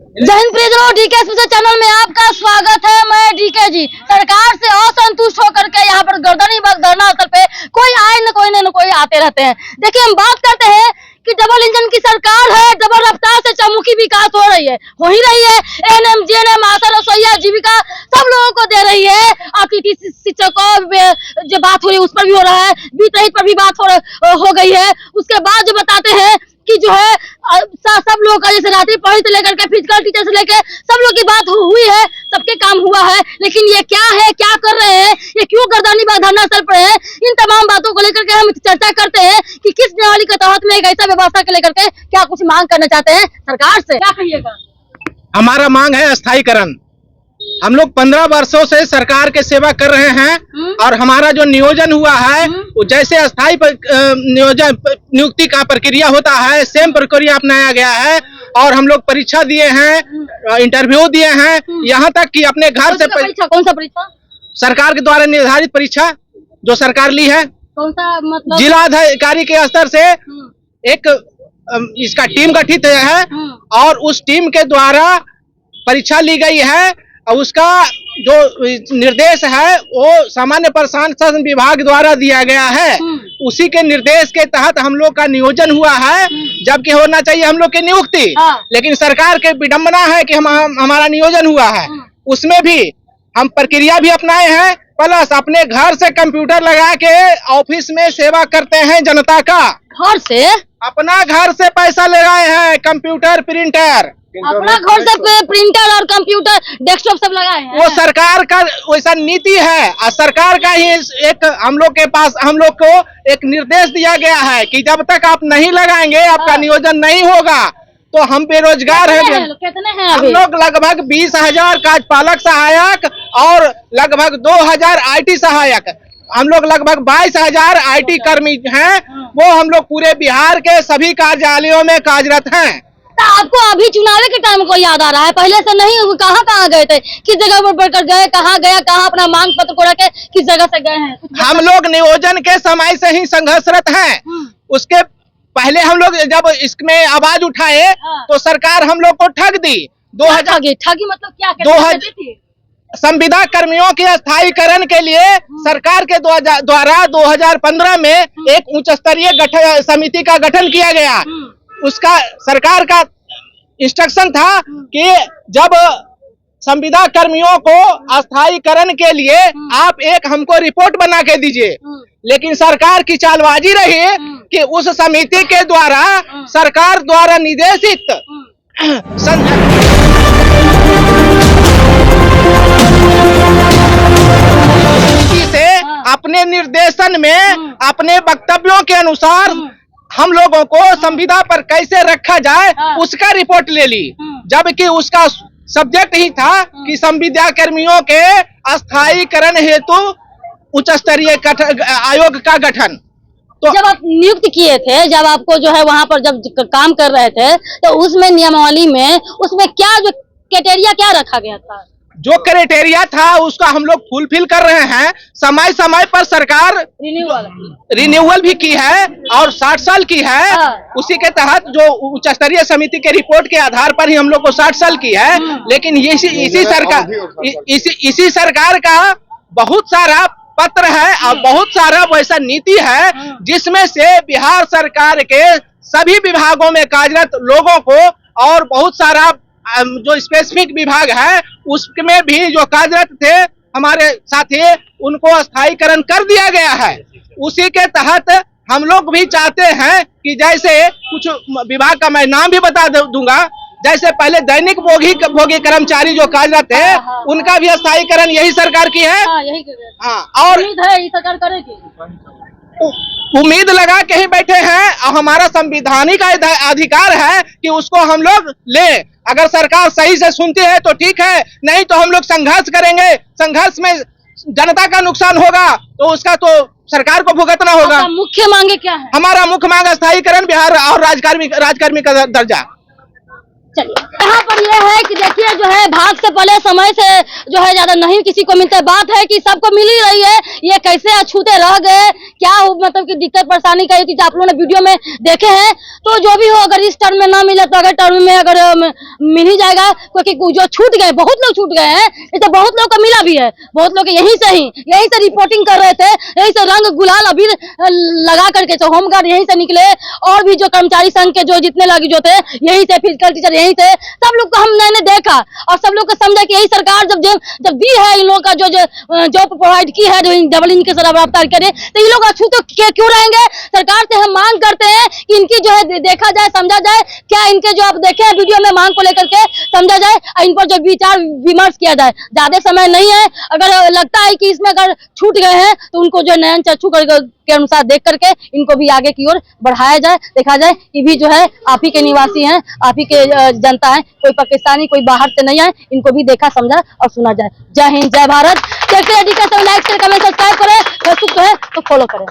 जय हिंद प्रियजनों, DK special channel में आपका स्वागत है। मैं डीके जी। सरकार से असंतुष्ट होकर के यहाँ पर गर्दनी बाग धरना स्थल पे कोई आए न कोई आते रहते हैं। देखिए, हम बात करते हैं कि डबल इंजन की सरकार है, डबल रफ्तार से चौमुखी विकास हो रही है। एएनएम, जीएनएम, आशा, रसोईया, जीविका सब लोगों को दे रही है। अतिथि शिक्षकों जो बात हो रही है उस पर भी हो रहा है, वित्त रहित पर भी बात हो गई है। उसके बाद जो बताते हैं कि जो है सब लोगों का, जैसे रात्रि पढ़ाई से लेकर के फिजिकल टीचर से लेकर सब लोग की बात हुई है, सबके काम हुआ है। लेकिन ये क्या है, क्या कर रहे हैं, ये क्यों गर्दनी बाग धरना स्थल पर है, इन तमाम बातों को लेकर के हम चर्चा करते हैं कि किस प्रणाली के तहत में एक ऐसा व्यवस्था को लेकर के क्या कुछ मांग करना चाहते हैं सरकार से। क्या कहिएगा? हमारा मांग है स्थायीकरण। हम लोग 15 वर्षों से सरकार के सेवा कर रहे हैं और हमारा जो नियोजन हुआ है वो जैसे अस्थायी नियुक्ति का प्रक्रिया होता है, सेम प्रक्रिया अपनाया गया है। और हम लोग परीक्षा दिए हैं, इंटरव्यू दिए हैं, यहाँ तक कि अपने घर से कौन सा परीक्षा? सरकार के द्वारा निर्धारित परीक्षा जो सरकार ली है। कौन सा मतलब? जिला अधिकारी के स्तर से एक इसका टीम गठित है और उस टीम के द्वारा परीक्षा ली गई है। और उसका जो निर्देश है वो सामान्य प्रशासन विभाग द्वारा दिया गया है। उसी के निर्देश के तहत हम लोग का नियोजन हुआ है, जबकि होना चाहिए हम लोग की नियुक्ति। लेकिन सरकार के विडंबना है कि हमारा नियोजन हुआ है, उसमें भी हम प्रक्रिया भी अपनाए हैं, प्लस अपने घर से कंप्यूटर लगा के ऑफिस में सेवा करते हैं जनता का। घर से? अपना घर से पैसा लगाए हैं, कंप्यूटर, प्रिंटर, अपना घर से प्रिंटर और कंप्यूटर, डेस्कटॉप सब लगाए हैं। वो सरकार का वैसा नीति है और सरकार का ही एक हम लोग को एक निर्देश दिया गया है कि जब तक आप नहीं लगाएंगे आपका नियोजन नहीं होगा। तो हम बेरोजगार हैं। कितने हैं हम लोग लगभग 20,000 कार्यपालक सहायक और लगभग 2,000 IT सहायक, हम लोग लगभग 22,000 IT कर्मी हैं। वो हम लोग पूरे बिहार के सभी कार्यालयों में कार्यरत हैं। तो आपको अभी चुनाव के टाइम को याद आ रहा है? पहले से नहीं? कहाँ गए थे, किस जगह पर बढ़कर गए, कहाँ अपना मांग पत्र को रखे, किस जगह से गए हैं? हम लोग नियोजन के समय से ही संघर्षरत हैं। उसके पहले हम लोग जब इसमें आवाज उठाए तो सरकार हम लोग को ठग दी। ठगी मतलब क्या? संविदा कर्मियों के स्थायीकरण के लिए सरकार के द्वारा 2015 में एक उच्च स्तरीय समिति का गठन किया गया। उसका सरकार का इंस्ट्रक्शन था कि जब संविदा कर्मियों को अस्थायीकरण के लिए आप एक हमको रिपोर्ट बना के दीजिए। लेकिन सरकार की चालबाजी रही कि उस समिति के द्वारा सरकार द्वारा निर्देशित से अपने निर्देशन में अपने वक्तव्यों के अनुसार हम लोगों को संविदा पर कैसे रखा जाए उसका रिपोर्ट ले ली। जबकि उसका सब्जेक्ट ही था कि संविदा कर्मियों के अस्थायीकरण हेतु उच्च स्तरीय आयोग का गठन। तो जब आप नियुक्त किए थे, जब आपको जो है वहां पर जब काम कर रहे थे, तो उसमें नियमावली में उसमें क्या जो क्राइटेरिया क्या रखा गया था? जो क्राइटेरिया था उसका हम लोग फुलफिल कर रहे हैं। समय समय पर सरकार रिन्यूअल भी की है और 60 साल की है। उसी के तहत जो उच्च स्तरीय समिति के रिपोर्ट के आधार पर ही हम लोग को 60 साल की है। लेकिन इसी सरकार का बहुत सारा पत्र है और बहुत सारा वैसा नीति है जिसमें से बिहार सरकार के सभी विभागों में कार्यरत लोगों को और बहुत सारा जो स्पेसिफिक विभाग है उसमें भी जो कार्यरत थे हमारे साथी, उनको स्थायीकरण कर दिया गया है। उसी के तहत हम लोग भी चाहते हैं कि जैसे कुछ विभाग का मैं नाम भी बता दूंगा, जैसे पहले दैनिक भोगी कर्मचारी जो कार्यरत थे उनका भी स्थायीकरण यही सरकार की है। और सरकार करेगी, उम्मीद लगा के ही बैठे हैं और हमारा संवैधानिक अधिकार है कि उसको हम लोग लें। अगर सरकार सही से सुनती है तो ठीक है, नहीं तो हम लोग संघर्ष करेंगे। संघर्ष में जनता का नुकसान होगा तो उसका तो सरकार को भुगतना होगा। मुख्य मांगे क्या है? हमारा मुख्य मांग स्थायीकरण बिहार और राजकर्मी का दर्जा। चलिए, यहाँ पर यह है कि देखिए अब है भाग से पहले समय से जो है ज्यादा नहीं किसी को मिलता है। बात है कि सबको मिल ही रही है, ये कैसे अछूते रह गए, क्या मतलब कि दिक्कत परेशानी का ये चीज आप लोगों ने वीडियो में देखे हैं। तो जो भी हो, अगर इस टर्म में ना मिले तो अगले टर्म में अगर मिल ही जाएगा, क्योंकि जो छूट गए, बहुत लोग छूट गए हैं, इसे बहुत लोग को मिला भी है, बहुत लोग यहीं से रिपोर्टिंग कर रहे थे, यहीं से रंग गुलाल अबीर लगा करके, तो होमगार्ड यहीं से निकले, और भी जो कर्मचारी संघ के जो जितने लोग जो थे यहीं से, फिजिकल टीचर यहीं से, सब लोग को हमने देखा और सब लोग को समझा कि यही सरकार जब दी है इन लोगों का जो जॉब प्रोवाइड की है, जो डबल इनके सर रफ्तार करे, तो ये लोग अछूत क्यों रहेंगे। सरकार से हम मांग करते हैं कि इनकी जो है देखा जाए, समझा जाए, क्या इनके जो आप देखे हैं वीडियो में मांग को लेकर के समझा जाए, इन पर जो विचार विमर्श किया जाए। ज्यादा समय नहीं है, अगर लगता है कि इसमें अगर छूट गए हैं तो उनको जो नयन चक्षु के अनुसार देख करके इनको भी आगे की ओर बढ़ाया जाए, देखा जाए। ये भी जो है आप ही के निवासी हैं, आप ही के जनता है, कोई पाकिस्तानी कोई बाहर से नहीं है, इनको भी देखा समझा और सुना जाए। जय हिंद, जय भारत। देखते हैं, लाइक शेयर कमेंट सब्सक्राइब करें, फेसबुक है तो फॉलो करें।